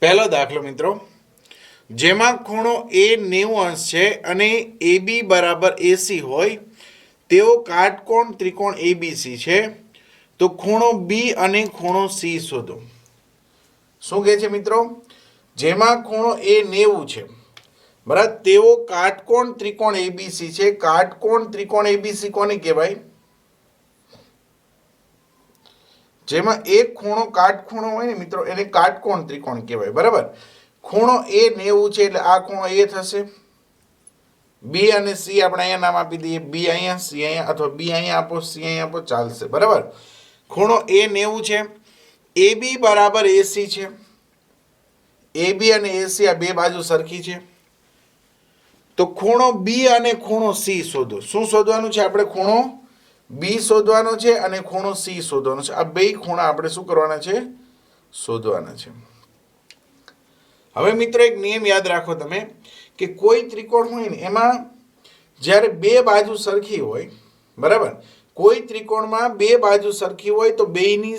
પહેલો દાખલો મિત્રો, જેમાં ખૂણો એ 90 છે અને AB બરાબર AC હોય તેવો કાટકોણ ત્રિકોણ ABC છે, તો ખૂણો B અને ખૂણો C શોધો. શું કહે છે મિત્રો? જેમાં ખૂણો એ 90 છે બરાબર, તેવો કાટકોણ ત્રિકોણ ABC છે. કાટકોણ ત્રિકોણ ABC કોને કહેવાય? જેમાં એક ખૂણો કાટખૂણો હોય ને મિત્રો, એને કાટકોણ ત્રિકોણ કહેવાય. બરાબર, ખૂણો એ 90 છે એટલે આ ખૂણો એ થશે. B અને C આપણે અહીંયા નામ આપી દઈએ. B અહીંયા, C અહીંયા, અથવા B અહીંયા આપો, C અહીંયા આપો, ચાલશે. બરાબર, ખૂણો એ 90 છે. AB બરાબર AC છે. AB અને AC આ બે બાજુ સરખી છે. તો ખૂણો B અને ખૂણો C શોધો. શું શોધવાનું છે આપણે? ખૂણો B શોધવાનો છે અને ખૂણો C શોધવાનો છે. આ બે ખૂણા આપણે શું કરવાના છે? શોધવાના છે. હવે મિત્રો એક નિયમ યાદ રાખો તમે, કે કોઈ ત્રિકોણ હોય ને એમાં જ્યારે બે બાજુ સરખી હોય, બરાબર, કોઈ ત્રિકોણમાં બે બાજુ સરખી હોય તો બેયની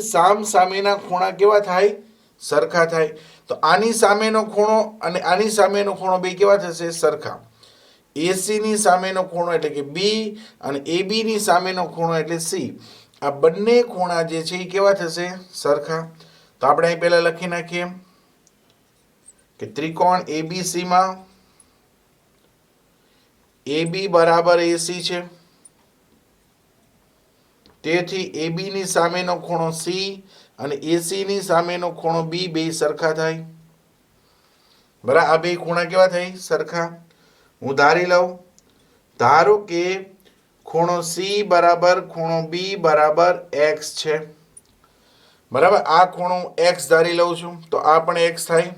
સામેના ખૂણા કેવા થાય? સરખા થાય. તો આની સામેનો ખૂણો અને આની સામેનો ખૂણો બે કેવા થશે? સરખા. AC ની સામેનો ખૂણો એટલે કે B અને AB ની સામેનો ખૂણો એટલે C. આ બંને ખૂણા જે છે એ કેવા થશે? સરખા. તો આપણે અહીં પહેલા લખી નાખીએ કે ત્રિકોણ ABC માં AB બરાબર AC છે, તેથી AB ની સામેનો ખૂણો C અને AC ની સામેનો ખૂણો B બે સરખા થાય. બરાબર, આ બે ખૂણા કેવા થાય? સરખા. હું ધારી લઉં, ધારો કે ખૂણો C બરાબર ખૂણો B બરાબર x છે. બરાબર, આ ખૂણો x ધારી લઉં છું તો આ પણ x થાય.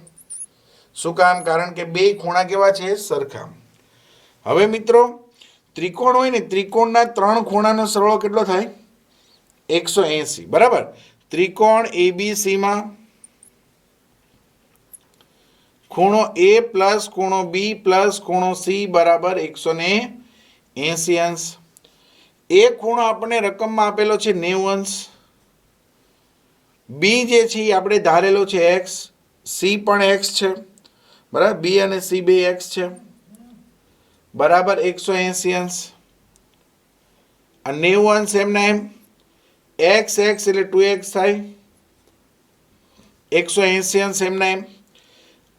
શું કામ? કારણ કે બે ખૂણા કેવા છે? સરખા. હવે મિત્રો ત્રિકોણ હોય ને, ત્રિકોણના ત્રણ ખૂણાનો સરવાળો કેટલો થાય? 180. બરાબર, ત્રિકોણ ABC માં ખૂણો A પ્લસ ખૂણો B પ્લસ ખૂણો C બરાબર 180 અંશ. એ ખૂણો આપણે રકમમાં આપેલો છે 90 અંશ. B જે છે એ આપણે ધારેલો છે x, C પણ x છે. બરાબર, B અને C બે x છે. બરાબર 180 અંશ. આ 90 અંશ એમના એમ x એટલે 2x થાય. 180 અંશ એમના એમ.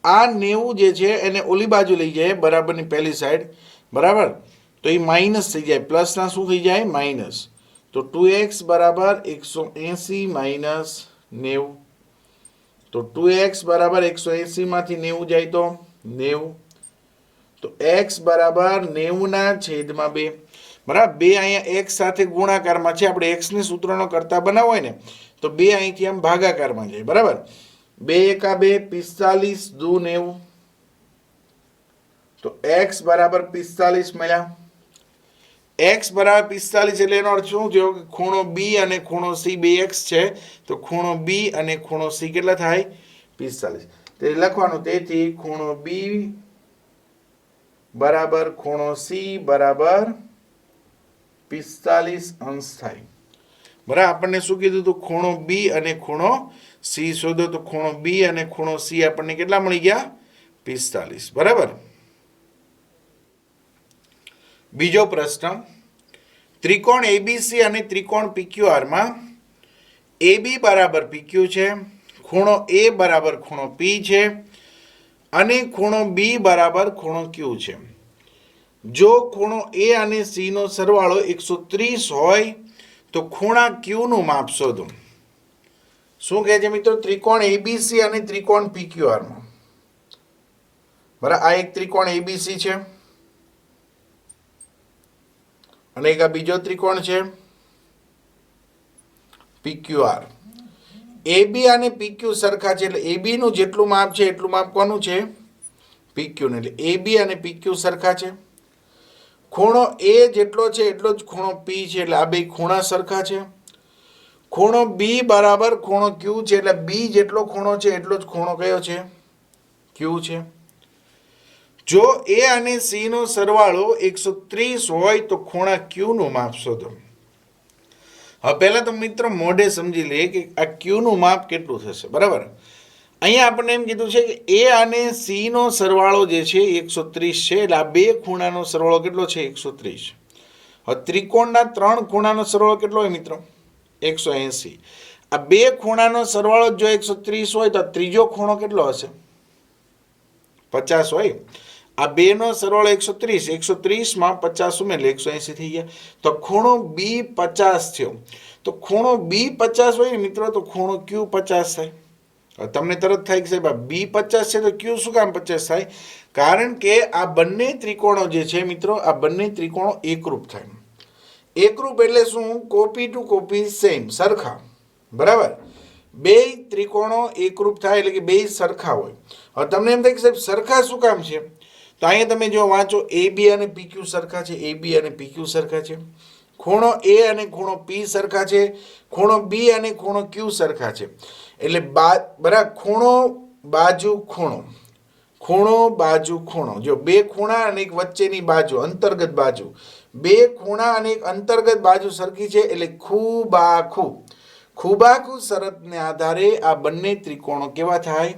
આ 90 જે છે એને ઓલી બાજુ લઈ જાય, બરાબરની પહેલી સાઈડ. બરાબર, તો એ માઇનસ થઈ જાય. પ્લસના શું થઈ જાય? માઇનસ. તો 2x બરાબર 180 માઇનસ 90. તો 2x બરાબર 180 માંથી 90 જાય તો 90. તો x બરાબર 90 ના છેદમાં 2. બરાબર, બે અહીંયા x સાથે ગુણાકારમાં છે. આપણે x ને સૂત્રનો કરતા બનાવો હોય ને તો બે અહીંથી આમ ભાગાકારમાં જાય. બરાબર, 2 એકા 2, 45 દુ 90. તો x બરાબર 45 મળ્યા. x બરાબર 45 એટલે એનો અર્થ શું થયો? કે ખૂણો B અને ખૂણો C બે x છે. તો ખૂણો B અને ખૂણો C કેટલા થાય? 45. તે લખવાનું, તેથી ખૂણો B બરાબર ખૂણો C બરાબર 45 અંશ થાય. બરાબર, આપણને શું કીધું હતું? ખૂણો B અને ખૂણો C શોધો. તો ખૂણો B અને ખૂણો C આપણને કેટલા મળી ગયા? 45. બરાબર. બીજો પ્રશ્ન, ત્રિકોણ ABC અને ત્રિકોણ PQR માં AB બરાબર PQ છે, ખૂણો A બરાબર ખૂણો P છે અને ખૂણો B બરાબર ખૂણો Q છે. જો ખૂણો A અને C નો સરવાળો 130 હોય તો ખૂણા Q નું માપ શોધો. શું કહે છે મિત્રો? ત્રિકોણ ABC અને ત્રિકોણ PQR માં. બરાબર, આ એક ત્રિકોણ ABC છે અને એક આ બીજો ત્રિકોણ છે PQR. AB અને PQ સરખા છે એટલે AB નું જેટલું માપ છે એટલું માપ કોનું છે? PQ નું. એટલે AB અને PQ સરખા છે. ખૂણો A જેટલો છે એટલો જ ખૂણો P છે, એટલે આ બે ખૂણા સરખા છે. ખૂણો B બરાબર ખૂણો Q છે, એટલે B જેટલો ખૂણો છે એટલો જ ખૂણો કયો છે? Q છે. જો A અને C નો સરવાળો 130 હોય તો ખૂણા Q નું માપ શોધો. હવે પહેલા તો મિત્રો મોઢે સમજી લઈએ કે આ Q નું માપ કેટલું થશે. બરાબર, અહીંયા આપણને એમ કીધું છે કે એ અને સી નો સરવાળો જે છે 130 છે, એટલે આ બે ખૂણાનો સરવાળો કેટલો છે 130. હવે ત્રિકોણના 3 ખૂણાનો સરવાળો કેટલો હોય મિત્રો 180. આ બે ખૂણાનો સરવાળો જો 130 હોય તો ત્રીજો ખૂણો કેટલો હશે 50 હોય. આ બે નો સરવાળો 130, 130 માં 50 ઉમેર એટલે 180 થઈ ગયા. તો ખૂણો બી 50 થયો. તો ખૂણો બી 50 હોય ને મિત્રો તો ખૂણો ક્યુ 50 થાય. તમને તરત થાય કે સાહેબ બી 50 છે તો ક્યુ શું કામ 50 થાય? કારણ કે આ બંને ત્રિકોણો જે છે મિત્રો, આ બંને ત્રિકોણો એકરૂપ થાય. એકરૂપ એટલે શું? કોપી ટુ કોપી સેમ, સરખા. બરાબર, બે ત્રિકોણો એકરૂપ થાય એટલે કે બે સરખા હોય. હવે તમને એમ થાય કે સાહેબ સરખા શું કામ છે? તો અહીંયા તમે જો વાંચો એ બી અને પીક્યુ સરખા છે, એ બી અને પીક્યુ સરખા છે. ખૂણો એ અને ખૂણો પી સરખા છે, ખૂણો બી અને ખૂણો ક્યુ સરખા છે. એટલે બરાબર ખૂણો બાજુ ખૂણો, ખૂણો બાજુ ખૂણો, જો બે ખૂણા અને એક વચ્ચેની બાજુ અંતર્ગત બાજુ, બે ખૂણા અને એક અંતર્ગત બાજુ સરખી છે એટલે ખૂબાખૂ. ખૂબાખૂ શરતને આધારે આ બંને ત્રિકોણો કેવા થાય?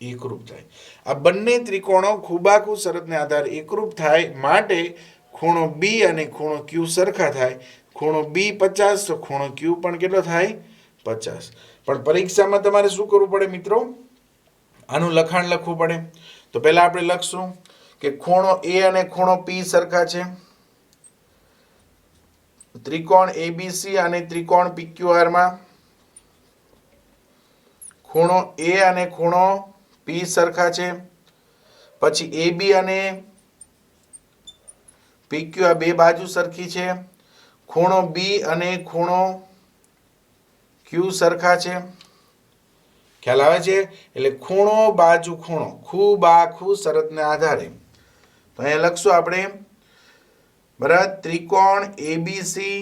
એકરૂપ થાય. આ બંને ત્રિકોણો ખૂબાખૂ શરતને આધારે એકરૂપ થાય માટે ખૂણો બી અને ખૂણો ક્યુ સરખા થાય. ખૂણો બી 50 તો ખૂણો ક્યુ પણ કેટલો થાય 50. પણ પરીક્ષામાં તમારે શું કરવું પડે મિત્રો? આનું લખાણ લખવું પડે. તો પહેલા આપણે લખશું કે ખૂણો એ અને ખૂણો પી સરખા છે. ત્રિકોણ એબીસી અને ત્રિકોણ પીક્યુઆર માં ખૂણો એ અને ખૂણો પી સરખા છે. પછી એબી અને પીક્યુ આ બે બાજુ સરખી છે. ખૂણો બી અને ખૂણો ક્યુ સરખા છે. ખ્યાલ આવે છે? એટલે ખૂણો બાજુ ખૂણો, ખૂબાખૂ શરતને આધારે. તો અહીંયા લખશું આપણે બરાબર ત્રિકોણ એબીસી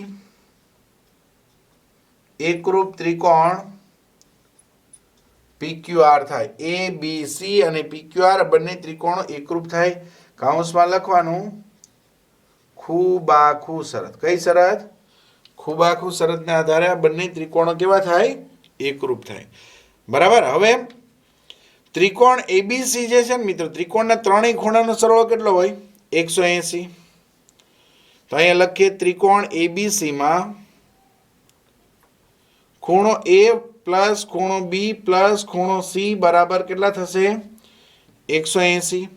એકરૂપ ત્રિકોણ પીક્યુઆર થાય. એ બી સી અને પીક્યુઆર બંને ત્રિકોણો એકરૂપ થાય. કૌંસમાં લખવાનું ખૂબાખૂ શરત. કઈ શરત? ખૂબાખૂ શરતને આધારે આ બંને ત્રિકોણો કેવા થાય? એકરૂપ થાય. બરાબર. હવે ત્રિકોણ એબીસી જે છે ને મિત્રો, ત્રિકોણના ત્રણેય ખૂણાનો સરવાળો કેટલો હોય? 180. તો અહીંયા લખીએ ત્રિકોણ એબીસી માં ખૂણો એ પ્લસ ખૂણો બી પ્લસ ખૂણો સી બરાબર કેટલા થશે? 180.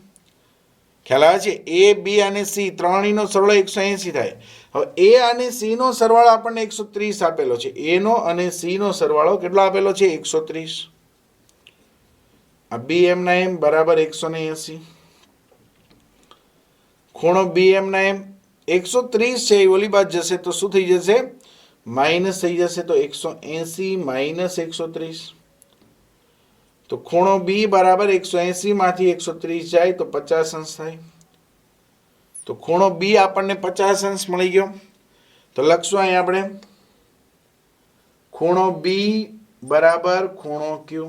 ખ્યાલ આવે છે? એ બી અને સી ત્રણેયનો સરવાળો 180 થાય. હવે એ અને સી નો સરવાળો આપણને 130 આપેલો છે. એ નો અને સી નો સરવાળો કેટલો આપેલો છે? 130. આ બી એમ ના એમ બરાબર 180. ખૂણો બી એમ ના એમ 130 છે, એ ઓલી બાદ જશે તો શું થઈ જશે? માઇનસ થઈ જશે. તો 180 માઇનસ 130. તો ખૂણો બી બરાબર 180 માંથી 130 જાય તો 50 અંશ થાય. તો ખૂણો બી આપણને 50 અંશ મળી ગયો. તો લખશું અહીં આપણે ખૂણો બી બરાબર ખૂણો ક્યુ.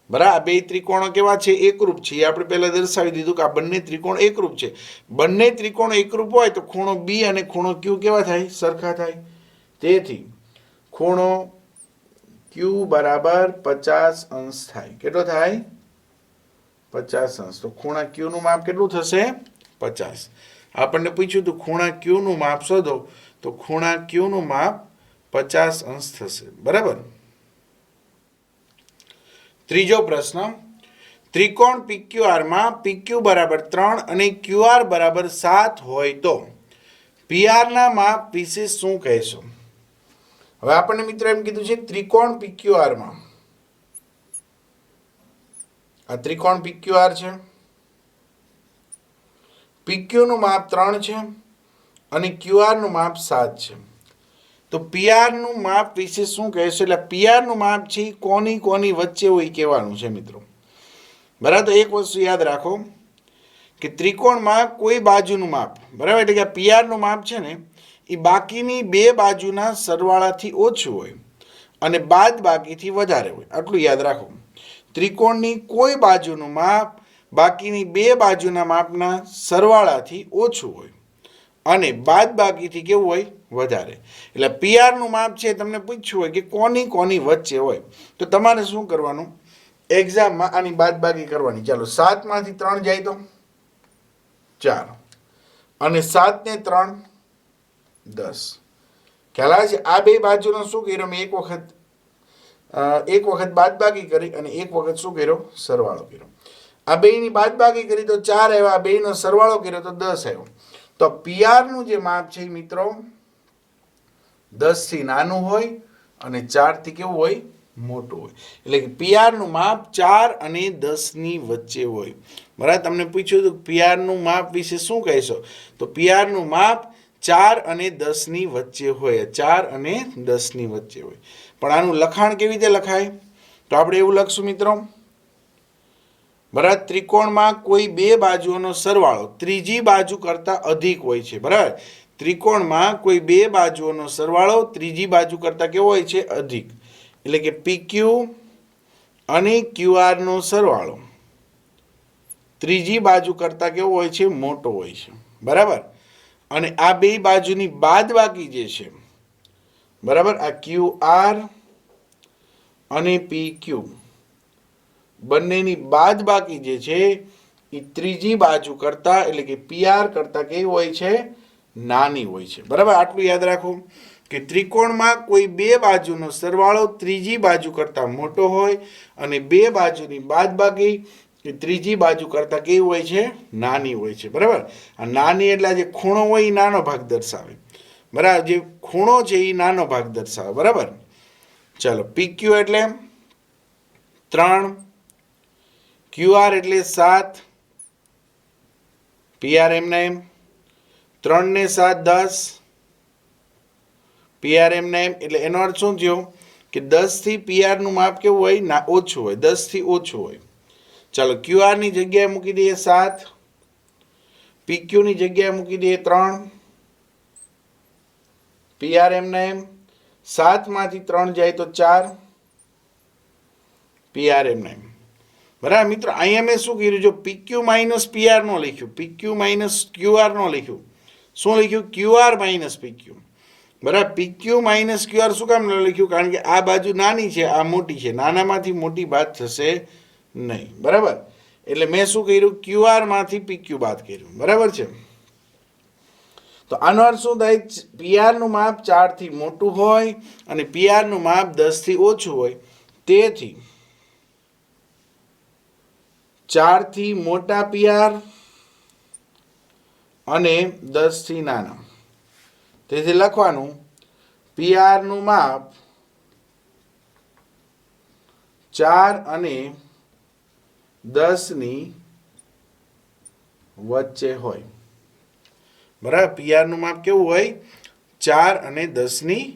બરાબર. બે ત્રિકોણો કેવા છે? એકરૂપ છે. આપણે પહેલા દર્શાવી દીધું કે આ બંને ત્રિકોણ એકરૂપ છે. બંને ત્રિકોણ એકરૂપ હોય તો ખૂણો બી અને ખૂણો ક્યુ કેવા થાય? સરખા થાય. તેથી ખૂણો ક્યુ બરાબર 50 અંશ થાય. કેટલો થાય? 50 અંશ. તો ખૂણા ક્યુ નું માપ કેટલું થશે? 50. આપણને પૂછ્યું હતું ખૂણા ક્યુ નું માપ શોધો, તો ખૂણા ક્યુ નું માપ 50 અંશ થશે. બરાબર. ત્રીજો પ્રશ્ન, ત્રિકોણ પીક્યુઆર માં પીક્યુ બરાબર 3 અને ક્યુઆર બરાબર 7 હોય તો પીઆર ના માપ વિશે શું કહેશો? હવે આપણને મિત્રો એમ કીધું છે ત્રિકોણ પીક્યુઆર માં, આ ત્રિકોણ પીક્યુઆર છે, પીક્યુ નું માપ 3 છે અને ક્યુઆર નું માપ 7 છે. તો પીઆર નું માપ વિશે શું કહેશો? એટલે પીઆર નું માપ છે કોની કોની વચ્ચે હોય કહેવાનું છે મિત્રો. બરાબર. તો એક વસ્તુ યાદ રાખો કે ત્રિકોણમાં કોઈ બાજુનું માપ, બરાબર, એટલે કે પીઆર નું માપ છે ને એ બાકીની બે બાજુના સરવાળાથી ઓછું હોય અને બાદ બાકીથી વધારે હોય. આટલું યાદ રાખો. ત્રિકોણની કોઈ બાજુનું માપ બાકીની બે બાજુના માપના સરવાળાથી ઓછું હોય અને બાદ બાકીથી કેવું હોય? વધારે. એટલે પીઆર નું માપ છે તમને પૂછ્યું હોય કે કોની કોની વચ્ચે હોય, તો તમારે શું કરવાનું? એક્ઝામમાં આની બાદબાકી કરવાની. ચાલો 7 માંથી 3 જાય તો 4 અને 7 ને 3 10. ખ્યાલ આવે છે? આ બે બાજુનો શું કર્યો મેં એક વખત બાદબાકી કરી અને એક વખત શું કર્યો સરવાળો કર્યો. આ બેની બાદબાકી કરી તો 4 આવ્યા, આ બેનો સરવાળો કર્યો તો 10 આવ્યો. તો પીઆર નું જે માપ છે મિત્રો 10 થી નાનું હોય અને 4 થી કેવું હોય મોટું હોય. એટલે કે પીઆર નું માપ 4 અને 10 ની વચ્ચે હોય. બરાબર, તમને પૂછ્યું હતું પીઆર નું માપ વિશે શું કહેશો, તો પીઆર નું માપ 4 અને 10 ની વચ્ચે હોય. 4 અને 10 ની વચ્ચે હોય. પણ આનું લખાણ કેવી રીતે લખાય, તો આપણે એવું લખશું મિત્રો, બરાબર, ત્રિકોણમાં કોઈ બે બાજુઓનો સરવાળો ત્રીજી બાજુ કરતા અધિક હોય છે. બરાબર, ત્રિકોણમાં કોઈ બે બાજુઓનો સરવાળો ત્રીજી બાજુ કરતા કેવો હોય છે અધિક. એટલે કે PQ અને QR નો સરવાળો ત્રીજી બાજુ કરતા કેવો હોય છે મોટો હોય છે. બરાબર, અને આ બે બાજુની બાદબાકી જે છે, બરાબર, આ QR અને PQ બંનેની બાદબાકી જે છે એ ત્રીજી બાજુ કરતા એટલે કે PR કરતા કેવી હોય છે નાની હોય છે. બરાબર, આટલું યાદ રાખો કે ત્રિકોણમાં કોઈ બે બાજુનો સરવાળો ત્રીજી બાજુ કરતા મોટો હોય અને બે બાજુની બાદબાકી એ ત્રીજી બાજુ કરતા કેવી હોય છે નાની હોય છે. બરાબર, આ નાની એટલે જે ખૂણો હોય એ નાનો ભાગ દર્શાવે. બરાબર, જે ખૂણો છે એ નાનો ભાગ દર્શાવે. બરાબર, ચાલો PQ એટલે 3, QR એટલે 7, PR એમના એમ 3 ને 7 10, PR એમના એમ. એટલે એનો અર્થ શું થયો કે 10 થી PR નું માપ કેવું હોય ના ઓછું હોય, 10 થી ઓછું હોય. ચાલો QR ની જગ્યાએ મૂકી દઈએ 7, PQ ની જગ્યાએ મૂકી દઈએ 3, PR એમના એમ 7 માંથી 3 જાય તો 4, PR એમના એમ. બરાબર મિત્રો, અહીંયા મેં શું કર્યું, જો PQ માઇનસ PR નો લખ્યું, PQ માઇનસ QR નો લખ્યું, શું લખ્યું QR માઇનસ PQ. બરાબર, PQ માઇનસ QR શું કામ ન લખ્યું, કારણ કે આ બાજુ નાની છે આ મોટી છે, નાનામાંથી મોટી બાદ થશે નહીં. બરાબર, એટલે મેં શું કર્યું QR માંથી PQ બાદ કર્યું. બરાબર છે, તો આનો અર્થ શું થાય, PR નું માપ 4 થી મોટું હોય અને PR નું માપ 10 થી ઓછું હોય. તેથી 4 થી મોટા PR અને 10 થી નાના. તેથી લખવાનું PR નું માપ 4 અને 10 ની વચ્ચે હોય. બરાબર, PR નું માપ કેવું હોય 4 અને 10 ની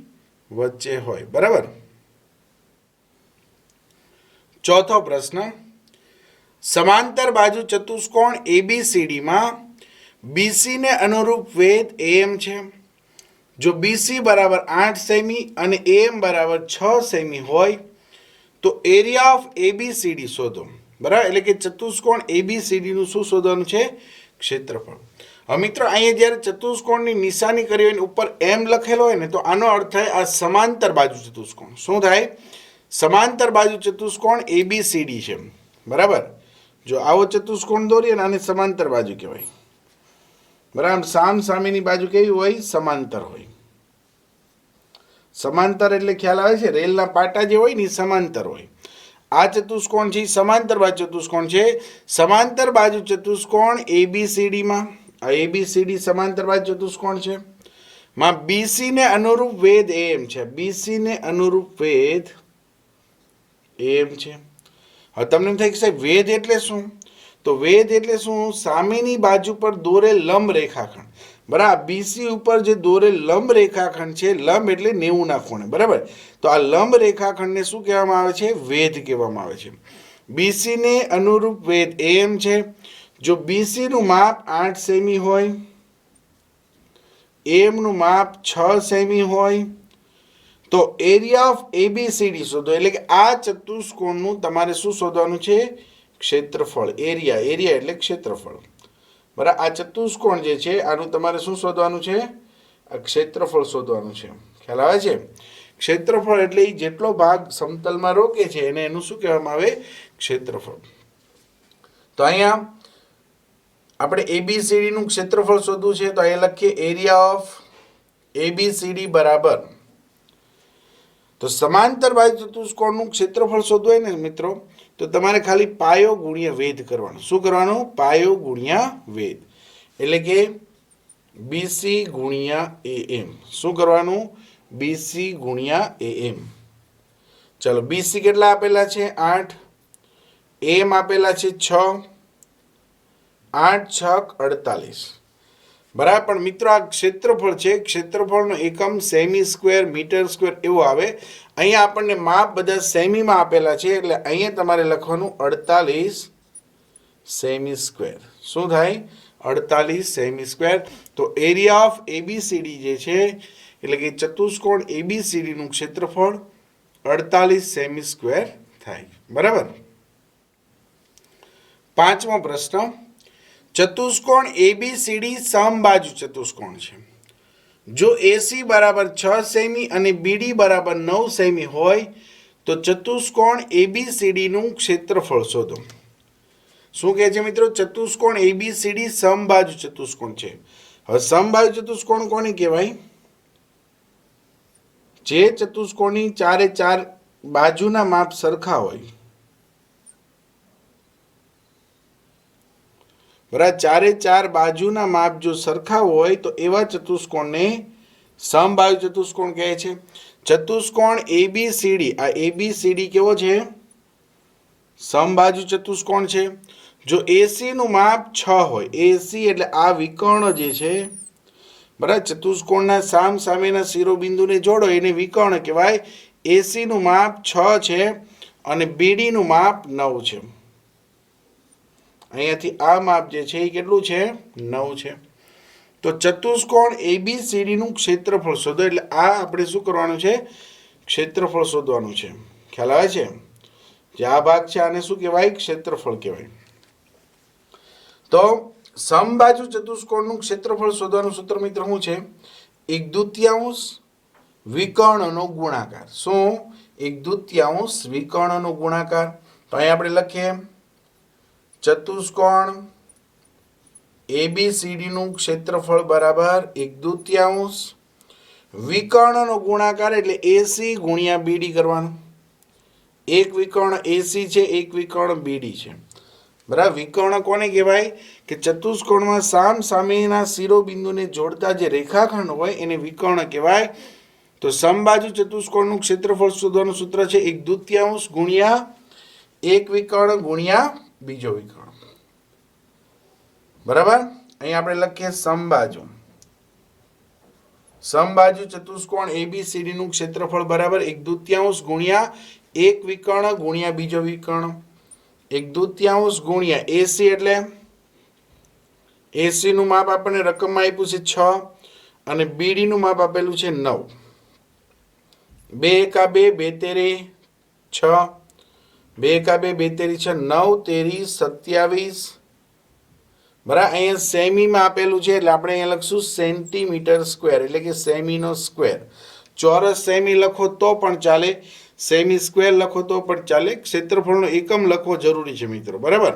વચ્ચે હોય. બરાબર, ચોથો પ્રશ્ન, સમાંતર બાજુ ચતુષ્કોણ ABCD માં BC ને અનુરૂપ વેધ AM છે. જો BC બરાબર 8 સેમી અને AM બરાબર 6 સેમી હોય તો એરિયા ઓફ ABCD શોધો. બરાબર, એટલે કે ચતુષ્કોણ ABCD નું શું શોધવાનું છે ક્ષેત્રફળ. હવે મિત્રો અહીંયા જ્યારે ચતુષ્કોણની નિશાની કરી હોય ઉપર M લખેલો હોય ને તો આનો અર્થ થાય આ સમાંતર બાજુ ચતુષ્કોણ. શું થાય, સમાંતર બાજુ ચતુષ્કોણ ABCD છે. બરાબર, જો આવો ચતુષ્કોણ દોરીએ ને આને સમાંતર બાજુ કહેવાય. બરાબર, સામ સામેની બાજુ કેવી હોય સમાંતર હોય. સમાંતર એટલે ખ્યાલ આવે છે, રેલના પાટા જે હોય ને સમાંતર હોય. આ ચતુષ્કોણ છે સમાંતર બાજુ ચતુષ્કોણ છે. સમાંતર બાજુ ચતુષ્કોણ ABCD માં આ ABCD સમાંતર બાજુ ચતુષ્કોણ છે માં BC ને અનુરૂપ વેધ AM છે. BC ને અનુરૂપ વેધ AM છે. હવે તમને એમ થાય કે સાહેબ વેધ એટલે શું, તો વેધ એટલે શું, સામેની બાજુ પર દોરેલ લંબ રેખાખંડ. બરાબર, BC ઉપર જે દોરેલ લંબ રેખાખંડ છે, લંબ એટલે 90 ના ખૂણે. બરાબર, તો આ લંબ રેખાખંડને શું કહેવામાં આવે છે વેધ કહેવામાં આવે છે. BC ને અનુરૂપ વેધ AM છે. જો BC નું માપ 8 સેમી હોય, AM નું માપ 6 સેમી હોય તો એરિયા ઓફ ABCD શોધો. એટલે કે આ ચતુષ્કોણનું તમારે શું શોધવાનું છે ક્ષેત્રફળ. એરિયા એટલે ક્ષેત્રફળ. બરાબર, આ ચતુષ્કોણ જે છે આનું તમારે શું શોધવાનું છે આ ક્ષેત્રફળ શોધવાનું છે. ખ્યાલ આવે છે, ક્ષેત્રફળ એટલે ઈ જેટલો ભાગ સમતલમાં રોકે છે એને એનું શું કહેવામાં આવે? ક્ષેત્રફળ. તો અહીંયા આપણે ABCD નું ક્ષેત્રફળ શોધવું છે તો અહીંયા લખીએ એરિયા ઓફ ABCD બરાબર, તો સમાંતર બાજુ ચતુષ્કોણનું ક્ષેત્રફળ શોધવું હોય ને મિત્રો તો તમારે ખાલી પાયો ગુણ્યા વેધ કરવાનું. શું કરવાનું? પાયો ગુણ્યા વેધ. એટલે કે BC ગુણ્યા AM. શું કરવાનું? BC ગુણ્યા AM. ચલો BC કેટલા આપેલા છે? 8. AM આપેલા છે 6. 8 6 48. બરાબર. પણ મિત્રો આ ક્ષેત્રફળ છે, ક્ષેત્રફળનો એકમ સેમી સ્ક્વેર, મીટર સ્ક્વેર એવું આવે. અહીંયા આપણને માપ બધા સેમીમાં આપેલા છે એટલે અહીંયા તમારે લખવાનું 48 સેમી સ્ક્વેર. શું થાય? 48 સેમી સ્ક્વેર. તો એરિયા ઓફ ABCD જે છે એટલે કે ચતુષ્કોણ ABCD નું ક્ષેત્રફળ 48 સેમી સ્ક્વેર થાય. બરાબર. પાંચમો પ્રશ્ન, ચતુષ્કોણ ABCD સમબાજુ ચતુષ્કોણ છે. જો AC બરાબર 6 સેમી અને BD બરાબર 9 સેમી હોય તો ચતુષ્કોણ ABCD નું ક્ષેત્રફળ શોધો. શું કહે છે મિત્રો? ચતુષ્કોણ ABCD સમબાજુ ચતુષ્કોણ છે. હવે સમબાજુ ચતુષ્કોણ કોને કહેવાય? જે ચતુષ્કોણની ચારે ચાર બાજુના માપ સરખા હોય. બરાબર. ચારે ચાર બાજુના માપ જો સરખા હોય તો એવા ચતુષ્કોણને સમબાજુ ચતુષ્કોણ કહે છે. ચતુષ્કોણ ABCD, આ ABCD કેવો છે? સમબાજુ ચતુષ્કોણ છે. જો AC નું માપ 6 હોય, AC એટલે આ વિકર્ણ જે છે, બરાબર, ચતુષ્કોણના સામ સામેના શિરોબિંદુને જોડો એને વિકર્ણ કહેવાય. AC નું માપ 6 છે અને BD નું માપ 9 છે. અહીંયાથી આ માપ જે છે એ કેટલું છે? 9 છે. તો ચતુષ્કોણ ABCD નું ક્ષેત્રફળ શોધો. એટલે આ આપણે શું કરવાનું છે? ક્ષેત્રફળ શોધવાનું છે. ખ્યાલ આવે છે? જે આ ભાગ છે આને શું કહેવાય? ક્ષેત્રફળ કહેવાય. તો સમબાજુ ચતુષ્કોણનું ક્ષેત્રફળ શોધવાનું સૂત્ર મિત્રો શું છે? 1/2 વિકર્ણનો ગુણાકાર. શું? 1/2 વિકર્ણનો ગુણાકાર. તો અહીં આપણે લખીએ ચતુષ્કોણ ABCD નું ક્ષેત્રફળ બરાબર 1/2 વિકર્ણનો ગુણાકાર એટલે AC ગુણ્યા BD કરવાનું. એક વિકર્ણ AC છે, એક વિકર્ણ BD છે. બરાબર. વિકર્ણ કોને કહેવાય? કે ચતુષ્કોણમાં સામ સામેના શિરોબિંદુને જોડતા જે રેખાખંડ હોય એને વિકર્ણ કહેવાય. તો સમબાજુ ચતુષ્કોણનું ક્ષેત્રફળ શોધવાનું સૂત્ર છે 1/2 ગુણ્યા એક વિકર્ણ ગુણ્યા બીજો વિકર્ણ. બરાબર. અહીં આપણે લખીએ સમબાજુ. સમબાજુ ચતુષ્કોણ ABCD નું ક્ષેત્રફળ બરાબર 1/2 ગુણ્યા એક વિકર્ણ ગુણ્યા બીજો વિકર્ણ. 1/2 ગુણ્યા AC એટલે AC નું માપ આપણને રકમમાં આપ્યું છે 6 અને BD નું માપ આપેલું છે 9. 2 એકા 2, 2 તેરી 6, 2 એકા 2, 2 તેરી 6, 9 તેરી 27. બરાબર. અહીંયા સેમીમાં આપેલું છે એટલે આપણે અહીંયા લખશું સેન્ટીમીટર સ્ક્વેર એટલે કે સેમીનો સ્ક્વેર. ચોરસ સેમી લખો તો પણ ચાલે, સેમી સ્ક્વેર લખો તો પણ ચાલે. ક્ષેત્રફળનો એકમ લખવો જરૂરી છે મિત્રો. બરાબર.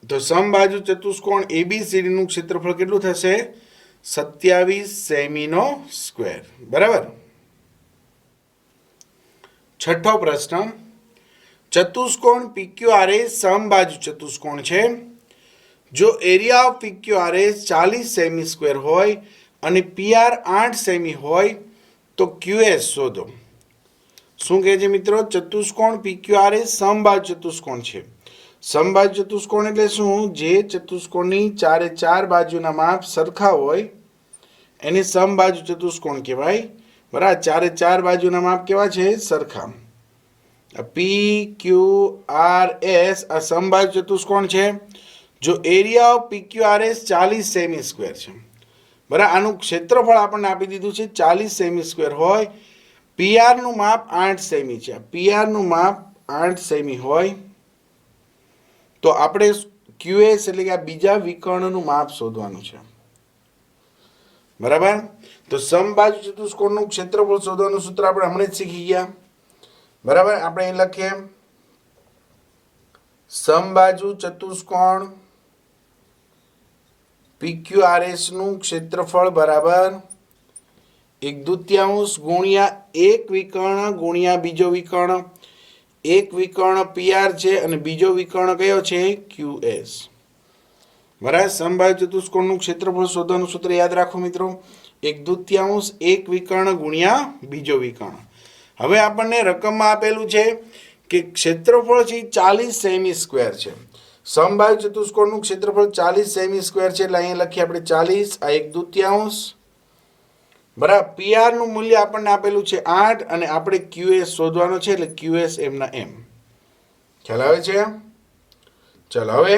તો સમબાજુ ચતુષ્કોણ ABCD નું ક્ષેત્રફળ કેટલું થશે? 27 સેમીનો સ્ક્વેર. બરાબર. છઠ્ઠો પ્રશ્ન, ચતુષ્કોણ PQRS સમબાજુ ચતુષ્કોણ છે. જો area of PQRS 40 semi square હોય અને PR 8 સેમી હોય તો QS શોધો. શું કહે છે મિત્રો? ચતુષ્કોણ PQRS સમબાજુ ચતુષ્કોણ છે. સમબાજુ ચતુષ્કોણ એટલે શું? જે ચતુષ્કોણની ચારે ચાર બાજુના માપ સરખા હોય એને સમબાજુ ચતુષ્કોણ કહેવાય. બરાબર. ચારે ચાર બાજુના માપ કેવા છે? સરખા. PQRS આ સમબાજુ ચતુષ્કોણ છે. જો area of PQRS 40 semi square છે. બરાબર. આનું ક્ષેત્રફળ આપણને આપી દીધું છે 40 સેમી સ્ક્વેર હોય. PR નું માપ 8 સેમી છે. PR નું માપ 8 સેમી હોય તો આપણે QS એટલે કે આ બીજા વિકર્ણનું માપ શોધવાનું છે. બરાબર. તો સમબાજુ ચતુષ્કોણનું ક્ષેત્રફળ શોધવાનું સૂત્ર આપણે હમણાં જ શીખી ગયા. બરાબર. આપણે અહીં લખીએ સમબાજુ ચતુષ્કોણ PQRS નું ક્ષેત્રફળ બરાબર 1/2 ગુણ્યા એક વિકર્ણ ગુણ્યા બીજો વિકર્ણ. એક વિકર્ણ PR છે અને બીજો વિકર્ણ કયો છે QS. બરાબર. સમબાજુ ચતુષ્કોણનું ક્ષેત્રફળ શોધવાનું સૂત્ર યાદ રાખો મિત્રો, 1/2 એક વિકર્ણ ગુણ્યા બીજો વિકર્ણ. હવે આપણને રકમમાં આપેલું છે કે ક્ષેત્રફળ છે 40 સેમી સ્ક્વેર છે. સમબાજુ ચતુષ્કોણનું ક્ષેત્રફળ 40 સેમી સ્ક્વેર છે એટલે અહીંયા લખીએ આપણે 40 આ 1/2. બરાબર. PR નું મૂલ્ય આપણને આપેલું છે 8 અને આપણે QS શોધવાનો છે એટલે QS એમના એમ. ખ્યાલ આવે છે? ચલો હવે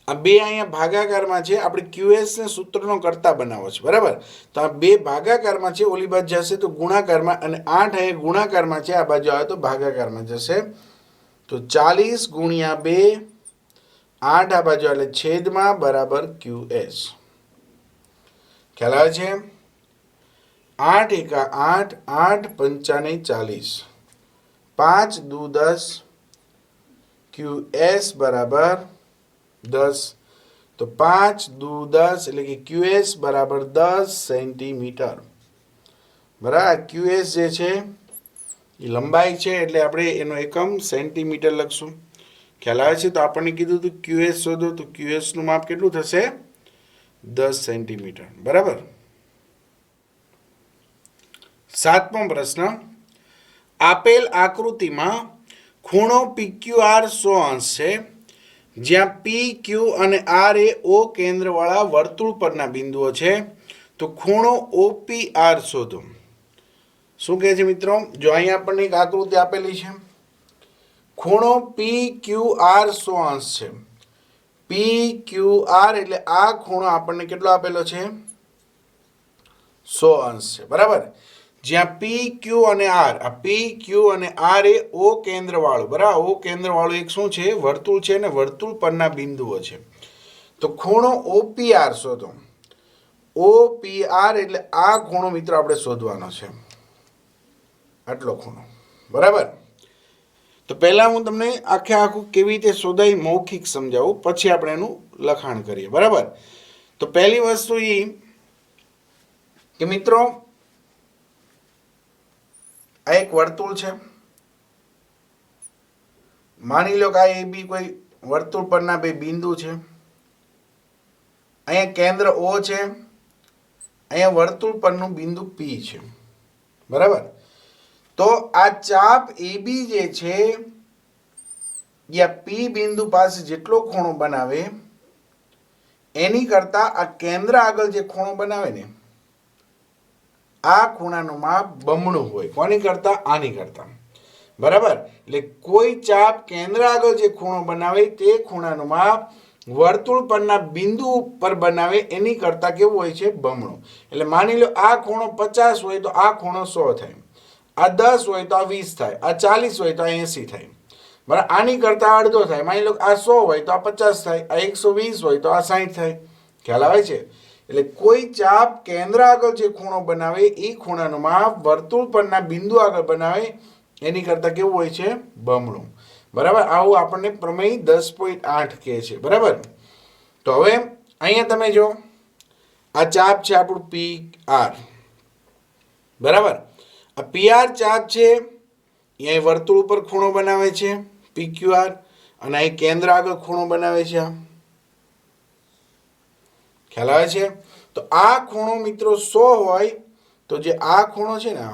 આ બે અહીંયા ભાગાકારમાં છે, આપણે QS ને સૂત્રનો કરતા બનાવો છે. બરાબર. તો આ બે ભાગાકારમાં છે, ઓલી બાજુ જશે તો ગુણાકારમાં, અને 8 અહીંયા ગુણાકારમાં છે, આ બાજુ આવે તો ભાગાકારમાં જશે. તો 40 ગુણ્યા 2 8 આ બાજુ એટલે છેદમાં બરાબર QS. ખ્યાલ આવે છે? 8 એકા 8 8 પંચાને 40 5 દુ 10 QS બરાબર 10. તો 5 દુ 10 એટલે કે QS બરાબર 10 સેન્ટીમીટર. બરાબર. QS જે છે એ લંબાઈ છે એટલે આપણે એનો એકમ સેન્ટીમીટર લખશું. ખ્યાલ આવે છે? તો આપણને કીધું હતું QS શોધો, તો QS નું માપ કેટલું થશે 10 સેન્ટીમીટર. બરાબર. 7મો પ્રશ્ન, આપેલ આકૃતિમાં ખૂણો PQR 100 છે, જ્યાં P, Q અને R એ O કેન્દ્રવાળા વર્તુળ પરના બિંદુઓ છે, તો ખૂણો OPR શોધો. શું કહે છે મિત્રો? જો અહીંયા આપણને એક આકૃતિ આપેલી છે, ખૂણો PQR 100 છે. PQR એટલે આ ખૂણો આપણને કેટલો આપેલો છે 100 છે. બરાબર. જ્યાં P, Q અને R, આ P, Q અને R એ O કેન્દ્રવાળું, બરાબર, O કેન્દ્રવાળું એક શું છે વર્તુળ છે અને વર્તુળ પરના બિંદુઓ છે. તો ખૂણો OPR શોધો. OPR એટલે આ ખૂણો મિત્રો આપણે શોધવાનો છે, આટલો ખૂણો. બરાબર. તો પહેલા હું તમને આખે આખું કેવી રીતે શોધાય મૌખિક સમજાવું, પછી આપણે એનું લખાણ કરીએ. બરાબર. તો પહેલી વસ્તુ એ કે મિત્રો આ એક વર્તુળ છે. માની લો કે આ AB કોઈ વર્તુળ પરના બે બિંદુ છે. અહીંયા કેન્દ્ર O છે, અહીંયા વર્તુળ પરનું બિંદુ P છે. બરાબર. તો આ ચાપ AB જે છે યા P બિંદુ પાસે જેટલો ખૂણો બનાવે એની કરતા આ કેન્દ્ર આગળ જે ખૂણો બનાવે ને આ ખૂણાનું માપ બમણું હોય. કોની કરતા? આની કરતા. બરાબર. એટલે કોઈ ચાપ કેન્દ્ર આગળ જે ખૂણો બનાવે તે ખૂણાનું માપ વર્તુળ પરના બિંદુ પર બનાવે એની કરતા કેવું હોય છે? બમણું. એટલે માની લો આ ખૂણો 50 હોય તો આ ખૂણો 100 થાય, આ 10 હોય તો આ 20 થાય, આ 40 હોય તો આ 80 થાય. બરાબર. આની કરતા અડધો થાય. માની લો આ 100 હોય તો આ 50 થાય, આ 120 હોય તો આ 60 થાય. ખ્યાલ આવે છે? એટલે કોઈ ચાપ કેન્દ્ર આગળ જે ખૂણો બનાવે એ ખૂણાનું માપ વર્તુળ પરના બિંદુ આગળ બનાવે એની કરતા કેવું હોય છે? બમણું. બરાબર. આવું આપણને પ્રમેય 10.8 કહે છે. બરાબર. તો હવે અહીંયા તમે જો આ ચાપ છે આપણું PR. બરાબર. આ PR ચાપ છે, અહીંયા વર્તુળ ઉપર ખૂણો બનાવે છે PQR, અને અહીં કેન્દ્ર આગળ ખૂણો બનાવે છે. ખ્યાલ આવે છે? તો આ ખૂણો મિત્રો 100 હોય તો જે આ ખૂણો છે ને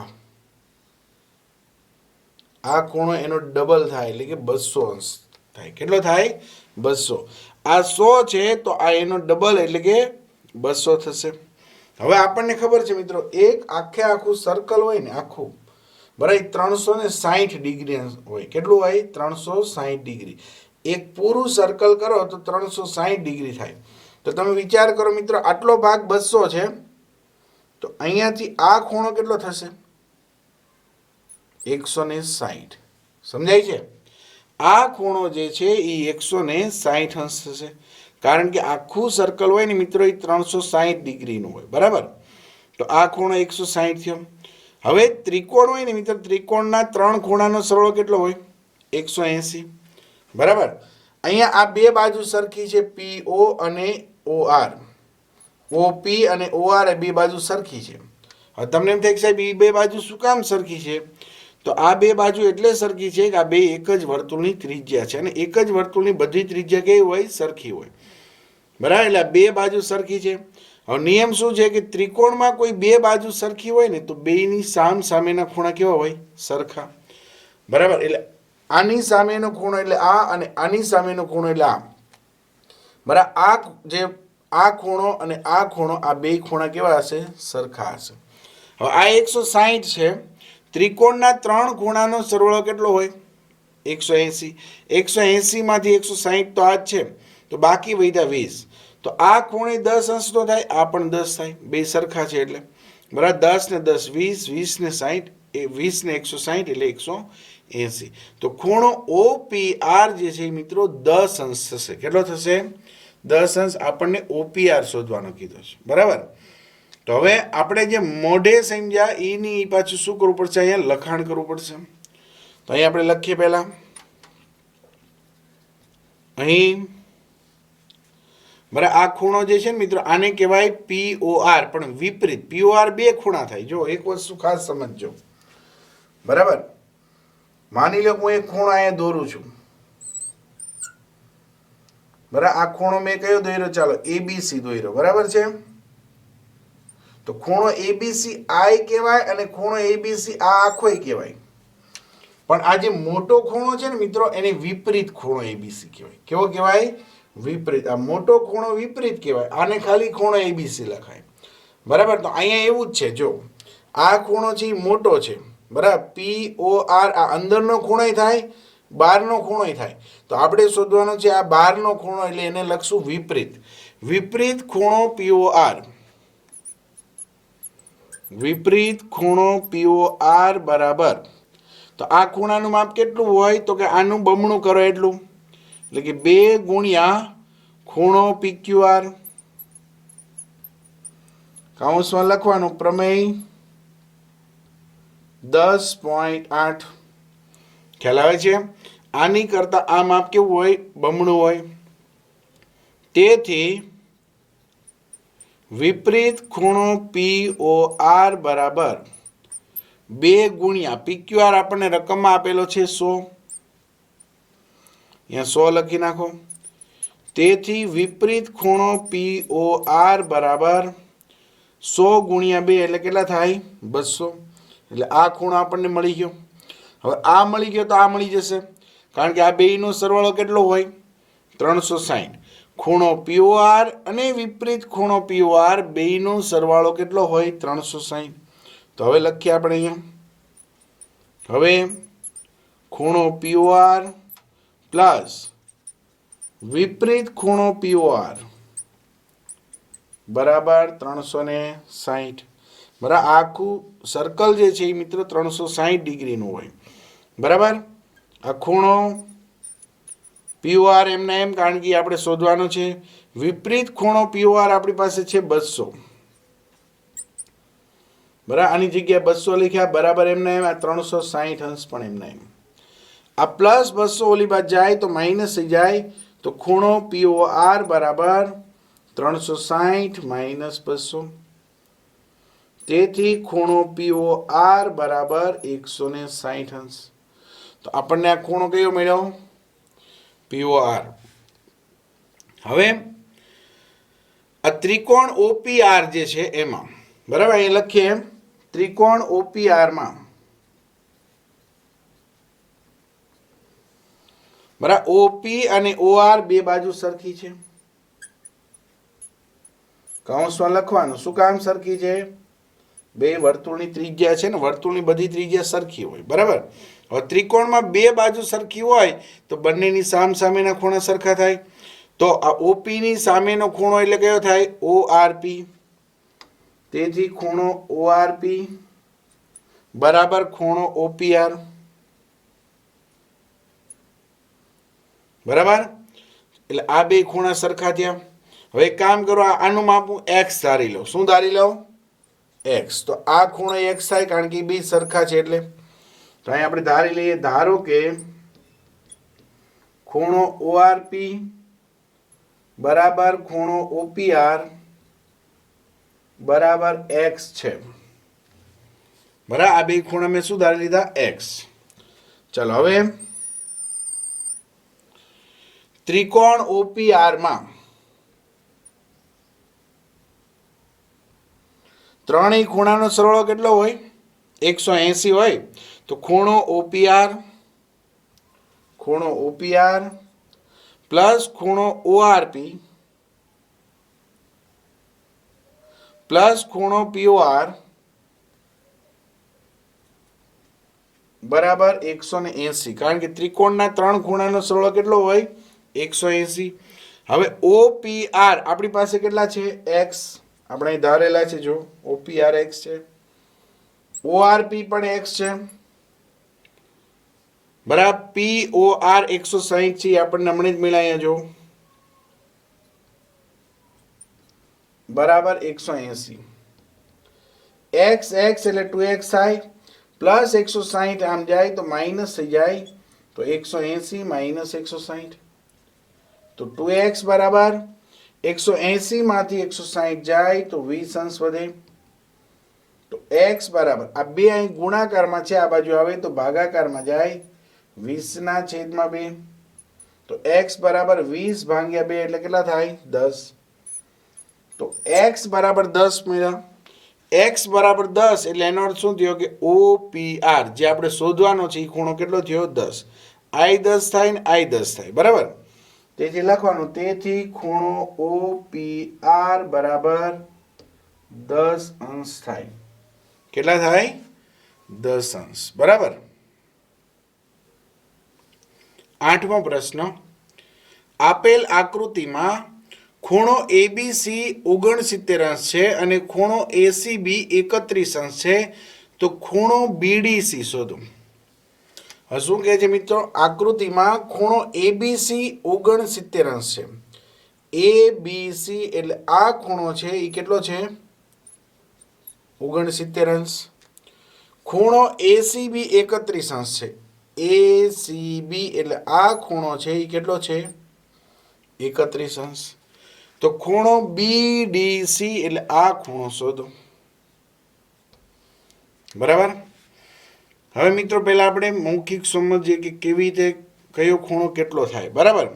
આ ખૂણો એનો ડબલ થાય એટલે કે 200 અંશ થાય. કેટલો થાય? 200. આ 100 છે તો આ એનો ડબલ એટલે કે 200 થશે. હવે આપણને ખબર છે મિત્રો એક આખે આખું સર્કલ હોય ને આખું, બરાબર, 360 ડિગ્રી હોય. કેટલું હોય? 360 ડિગ્રી. એક પૂરું સર્કલ કરો તો 360 ડિગ્રી થાય. તો તમે વિચાર કરો મિત્રો આટલો ભાગ 200 છે તો અહીંયાથી આ ખૂણો કેટલો થશે? 160. સમજાય છે? આ ખૂણો જે છે એ 160 અંશ થશે. કારણ કે આખું સર્કલ હોય ને મિત્રો એ 360 ડિગ્રીનું હોય, બરાબર. તો આ ખૂણો 160 થયો. હવે ત્રિકોણ હોય ને મિત્રો, ત્રિકોણના 3 ખૂણાનો સરવાળો કેટલો હોય? 180, બરાબર. અહીંયા આ બે બાજુ સરખી છે, PO અને OR. OP અને OR એ બે બાજુ સરખી છે. હવે તમને એમ થાય કે સાહેબ એ બે બાજુ શું કામ સરખી છે? તો આ બે બાજુ એટલે સરખી છે કે આ બે એક જ વર્તુળની ત્રિજ્યા છે, અને એક જ વર્તુળની બધી ત્રિજ્યા કેવી હોય? સરખી હોય, બરાબર. એટલે બે બાજુ સરખી છે. હવે નિયમ શું છે કે ત્રિકોણમાં કોઈ બે બાજુ સરખી હોય ને તો બેની સામ સામેના ખૂણા કેવા હોય? સરખા, બરાબર. એટલે આની સામેનો ખૂણો એટલે આ, અને આની સામેનો ખૂણો એટલે આ, બરાબર. આ ખૂણો અને આ ખૂણો, આ બે ખૂણા કેવા હશે? સરખા હશે. હવે આ 160 છે. ત્રિકોણના 3 ખૂણાનો સરવાળો કેટલો હોય? 180. 180 માંથી 160 તો આ જ છે, તો બાકી વધ્યા 20. તો આ ખૂણે 10 અંશ તો થાય, આ પણ 10 થાય, બે સરખા છે એટલે, બરાબર. 10 ને 10 20, 20 ને 60, 20 ને 160 એટલે 180. તો ખૂણો OPR જે છે મિત્રો 10 અંશ થશે. કેટલો થશે? 10 અંશ. આપણને OPR શોધવાનો કીધો છે, બરાબર. તો હવે આપણે જે મોઢે સમજ્યા એની પાછું શું કરવું પડશે? અહીંયા લખાણ કરવું પડશે. તો અહીં આપણે લખીએ પહેલા, અહીં બરાબર. આ ખૂણો જે છે ને મિત્રો, આને કહેવાય POR, પણ વિપરીત. POR બે ખૂણા થાય. જો એક વસ્તુ ખાસ સમજજો, બરાબર. માની લો હું એક ખૂણો અહીંયા દોરું છું, બરાબર. આ ખૂણો મેં કયો દોર્યો? ચાલો ABC દોર્યો, બરાબર છે. તો ખૂણો ABC I કહેવાય, અને ખૂણો ABC આ આખોય કહેવાય. પણ આ જે મોટો ખૂણો છે ને મિત્રો, એને વિપરીત ખૂણો ABC કહેવાય. કેવો કહેવાય? વિપરીત. આ મોટો ખૂણો વિપરીત કહેવાય. આને ખાલી ખૂણો ABC લખાય, બરાબર. તો અહીંયા એવું જ છે. જો આ ખૂણો છે એ મોટો છે, બરાબર. POR આ અંદરનો ખૂણો થાય, બહારનો ખૂણો થાય. તો આપણે શોધવાનો છે આ બહારનો ખૂણો, એટલે એને લખશું વિપરીત. વિપરીત ખૂણો POR. વિપરીત ખૂણો POR બરાબર. તો આ ખૂણાનું માપ કેટલું હોય? તો કે આનું બમણું કરો એટલું, એટલે કે 2 ગુણ્યા ખૂણો PQR. કૌંસમાં લખવાનું પ્રમેય 10.8. ખ્યાલ આવે છે? આની કરતા આ માપ કેવું હોય? બમણું હોય. તેથી વિપરીત ખૂણો POR બરાબર 2 ગુણ્યા PQR. આપણને રકમમાં આપેલો છે 100, અહીંયા 100 લખી નાખો. તેથી વિપરીત ખૂણો POR બરાબર 100 ગુણ્યા 2 એટલે કેટલા થાય? 200. એટલે આ ખૂણો આપણને મળી ગયો. હવે આ મળી ગયો તો આ મળી જશે, કારણ કે આ બેયનો સરવાળો કેટલો હોય? 360. ખૂણો POR અને વિપરીત ખૂણો POR બેયનો સરવાળો કેટલો હોય? 360. તો હવે લખીએ આપણે અહીંયા. હવે ખૂણો POR પ્લસ વિપરીત ખૂણો POR બરાબર 360. બરાબર. આખું સર્કલ જે છે એ મિત્રો 360 ડિગ્રીનું હોય, બરાબર. આ ખૂણો POR એમના એમ, કારણ કે આપણે શોધવાનો છે. વિપરીત ખૂણો POR આપણી પાસે છે 200, બરાબર. આની જગ્યાએ 200 લખ્યા, બરાબર એમના એમ. આ 360 અંશ પણ એમના એમ. આ પ્લસ 200 ઓલી બાદ જાય તો માઇનસ થઈ જાય. તો ખૂણો POR બરાબર 360 માઇનસ 200. તેથી ખૂણો POR બરાબર 160 અંશ. તો આપણને આ ખૂણો કયો મળ્યો? POR. હવે આ ત્રિકોણ OPR જે છે એમાં, બરાબર, અહીં લખીએ ત્રિકોણ OPR માં, બરાબર, OP અને OR બે બાજુ સરખી છે. કૌંસમાં લખવાનું. શું કામ સરખી છે? બે વર્તુળની ત્રિજ્યા છે ને, વર્તુળની બધી ત્રિજ્યા સરખી હોય, બરાબર. હવે ત્રિકોણમાં બે બાજુ સરખી હોય તો બંનેની સામસામેના ખૂણા સરખા થાય. તો આ OP ની સામેનો ખૂણો એટલે કયો થાય? ORP. તેથી ખૂણો ORP બરાબર ખૂણો OPR, બરાબર. એટલે આ બે ખૂણા સરખા થયા. હવે એક કામ કરો, આનું માપ હું એક્સ ધારી લઉં. શું ધારી લઉં? એક્સ. તો આ ખૂણો એક્સ થાય કારણ કે બે સરખા છે એટલે. તો અહીં આપણે ધારી લઈએ, ધારો કે ખૂણો ઓઆરપી બરાબર ખૂણો ઓપીઆર બરાબર એક્સ છે. બરાબર, આ બે ખૂણા મેં શું ધારી લીધા? એક્સ. ચલો હવે ત્રિકોણ ઓપીઆર માં ત્રણેય ખૂણાનો સરવાળો કેટલો હોય? 180 હોય. તો ખૂણો ઓપીઆર પ્લસ ખૂણો ઓઆરપી પ્લસ ખૂણો પીઓઆર બરાબર 180. કારણ કે ત્રિકોણના ત્રણ ખૂણાનો સરવાળો કેટલો હોય? 180. હવે ઓપીઆર આપણી પાસે કેટલા છે? એક્સ. આપણે અહીં ધારેલા છે, જો ઓપીઆર એક્સ છે, ઓઆરપી પણ એક્સ છે, બરાબર. પીઓઆર 160 છે, આપણને હમણાં જ મળ્યા, જો બરાબર 180. એક્સ એક્સ એટલે 2x થાય, પ્લસ 160 આમ જાય તો માઇનસ થઈ જાય, તો 180 માઇનસ 160. તો 2x બરાબર 180 માંથી 160 જાય તો 20 અંશ વધે. તો x બરાબર આ બે અહીં ગુણાકારમાં છે, આ બાજુ આવે તો ભાગાકારમાં જાય, 20/2. તો x બરાબર 20 ભાગ્યા 2 એટલે કેટલા થાય? 10. તો x બરાબર 10 મળ્યા. x બરાબર 10 એટલે એનો અર્થ શું થયો કે OPR જે આપણે શોધવાનો છે એ ખૂણો કેટલો થયો? 10. I 10 થાય ને I 10 થાય, બરાબર. તેથી લખવાનું, તેથી ખૂણો OPR બરાબર 10 અંશ થાય. કેટલા થાય? 10 અંશ, બરાબર. 8મો પ્રશ્ન, આપેલ આકૃતિમાં ખૂણો ABC 69 અંશ છે અને ખૂણો ACB 31 અંશ છે, તો ખૂણો BDC શોધો. હવે શું કહે છે મિત્રો? આકૃતિમાં ખૂણો ABC 69 અંશ છે. ABC એટલે આ ખૂણો છે એ કેટલો છે? 69 અંશ. ખૂણો ACB 31 અંશ છે. ACB એટલે આ ખૂણો છે એ કેટલો છે? 31 અંશ. તો ખૂણો BDC એટલે આ ખૂણો શોધો. બરાબર. હવે મિત્રો પહેલા આપણે મૌખિક સમજીએ કે કેવી રીતે કયો ખૂણો કેટલો થાય, બરાબર.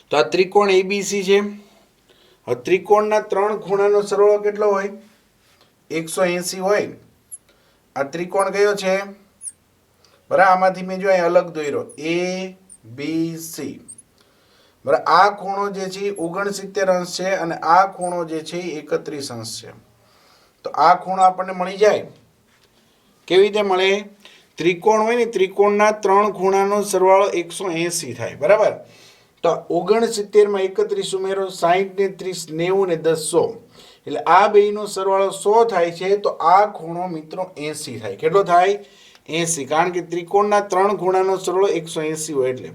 તો આ ત્રિકોણ ABC છે. હવે ત્રિકોણના ત્રણ ખૂણાનો સરવાળો કેટલો હોય? 180 હોય. આ ત્રિકોણ કયો છે? બરાબર, આમાંથી મેં જો અહીં અલગ દોર્યો, ABC. બરાબર, આ ખૂણો જે છે 69 અંશ છે અને આ ખૂણો જે છે 31 અંશ છે. તો આ ખૂણો આપણને મળી જાય. કેવી રીતે મળે? ત્રિકોણ હોય ને, ત્રિકોણના ત્રણ ખૂણાનો સરવાળો 180 થાય, બરાબર. તો 69 માં 31 ઉમેરો, 60 ને 30 90 ને 10 100, એટલે આ બેયનો સરવાળો 100 થાય છે. તો આ ખૂણો મિત્રો 80 થાય. કેટલો થાય? 80. કારણ કે ત્રિકોણના ત્રણ ખૂણાનો સરવાળો 180 હોય એટલે.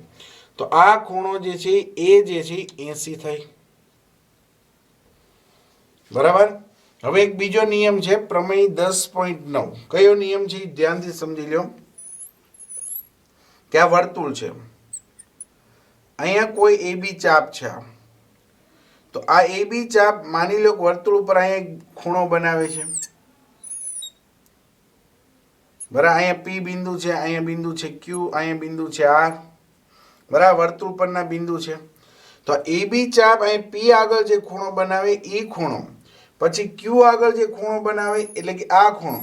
તો આ ખૂણો જે છે એ જે છે 80 થાય, બરાબર. હવે એક બીજો નિયમ છે, પ્રમેય 10.9. કયો નિયમ છે ધ્યાનથી સમજી લો. કે આ વર્તુળ છે, અહીંયા કોઈ AB ચાપ છે, તો આ AB ચાપ માની લો વર્તુળ ઉપર અહીંયા ખૂણો બનાવે છે, બરાબર. અહીંયા P બિંદુ છે, અહીંયા બિંદુ છે Q, અહીંયા બિંદુ છે R, બરાબર. વર્તુળ પરના બિંદુ છે. તો AB ચાપ અહીં P આગળ જે ખૂણો બનાવે એ ખૂણો, પછી Q આગળ જે ખૂણો બનાવે એટલે કે આ ખૂણો,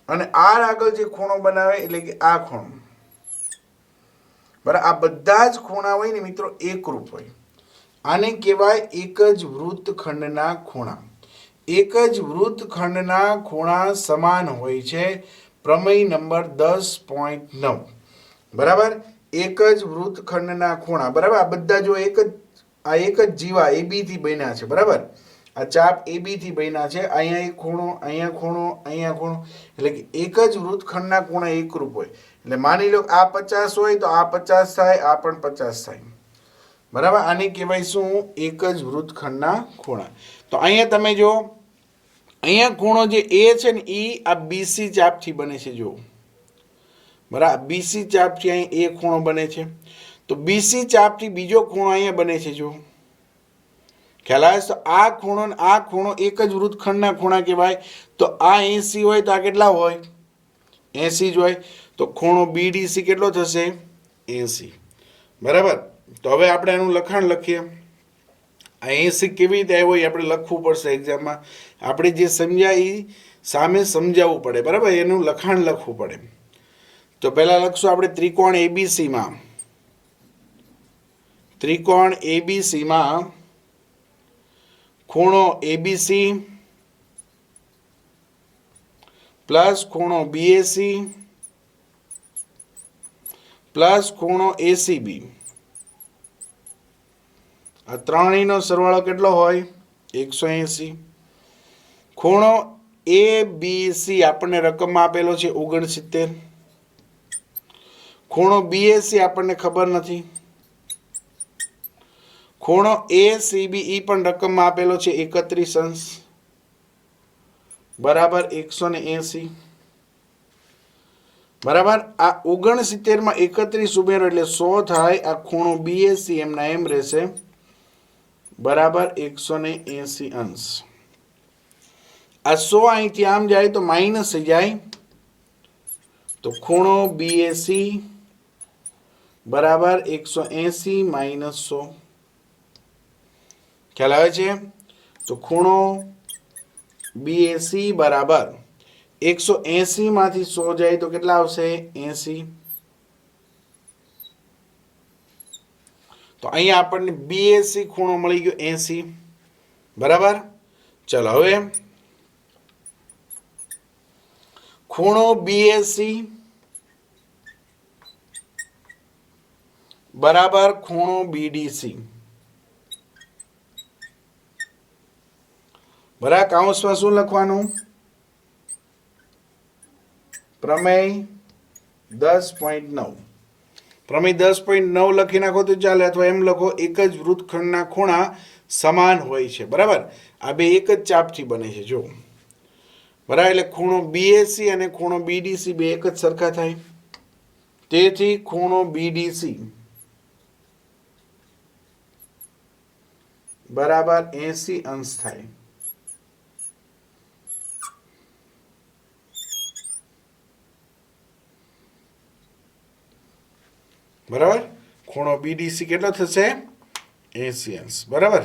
અને R આગળ જે ખૂણો બનાવે એટલે કે આ ખૂણો, બરાબર. આ બધા જ ખૂણા હોય ને મિત્રો એકરૂપ હોય. આને કહેવાય એક જ વૃત્તખંડના ખૂણા. એક જ વૃત્તખંડના ખૂણા સમાન હોય છે. પ્રમેય નંબર 10.9, બરાબર. એક જ વૃત્તખંડના ખૂણા, બરાબર. આ બધા જો એક જ જીવા AB થી બન્યા છે, બરાબર. આ ચાપ AB થી બન્યા છે. અહીંયા એક ખૂણો, અહીંયા ખૂણો, અહીંયા ખૂણો, એટલે કે એક જ વૃત્તખંડના ખૂણા એકરૂપ હોય. એટલે માની લો આ 50 હોય તો આ 50 થાય, આ પણ 50 થાય. બરાબર, આને કહેવાય શું? એક જ વૃત્તખંડના ખૂણા. તો અહીંયા તમે જો અહીંયા ખૂણો જે A છે ને એ આ BC ચાપથી બને છે. જો બરાબર, BC ચાપથી અહીં એ ખૂણો બને છે. તો BC ચાપથી બીજો ખૂણો અહીંયા બને છે. જો ખ્યાલ આવે તો આ ખૂણો ને આ ખૂણો એક જ વૃત્તખંડના ખૂણા કહેવાય. તો આ 80 હોય તો આ કેટલા હોય? 80 જ હોય. તો ખૂણો BDC કેટલો થશે? 80. બરાબર. તો હવે આપણે એનું લખાણ લખીએ. આ 80 કેવી રીતે આવ્યો એ આપણે લખવું પડશે એક્ઝામમાં. આપણે જે સમજ્યા એ સામે સમજાવવું પડે. બરાબર, એનું લખાણ લખવું પડે. તો પહેલા લખશું આપણે ત્રિકોણ ABCમાં. ત્રિકોણ ABCમાં ખૂણો ABC પ્લસ ખૂણો BAC પ્લસ ખૂણો ACB, આ ત્રણેયનો સરવાળો કેટલો હોય? 180. ખૂણો ABC આપણને રકમમાં આપેલો છે 69. ખૂણો BAC આપણને ખબર નથી. ખૂણો ACB પણ રકમમાં આપેલો છે 31 અંશ બરાબર 180. બરાબર, આ 69 માં 31 ઉમેરો એટલે 100 થાય. આ ખૂણો BAC એમના એમ રહેશે બરાબર 180 અંશ. આ 100 અહીંથી આમ જાય તો માઇનસ થઈ જાય. તો ખૂણો BAC બરાબર 180 માઇનસ 100. ખ્યાલ આવે છે? તો ખૂણો BAC બરાબર 180 માંથી 100 જાય તો કેટલા આવશે? 80. તો અહીંયા આપણને BAC ખૂણો મળી ગયો 80. બરાબર. ચલો હવે ખૂણો BAC બરાબર ખૂણો BDC. બરાબર, કૌંસમાં શું લખવાનું? પ્રમેય 10.9. પ્રમેય 10.9 લખી નાખો તો ચાલે, અથવા એમ લખો એક જ વૃત્તખંડના ખૂણા સમાન હોય છે. બરાબર, આ બે એક જ ચાપથી બને છે. જો બરાબર, એટલે ખૂણો BAC અને ખૂણો BDC બે એક જ સરખા થાય. તેથી ખૂણો BDC બરાબર 80 અંશ થાય. બરાબર, ખૂણો BDC કેટલો થશે? 80 અંશ. બરાબર.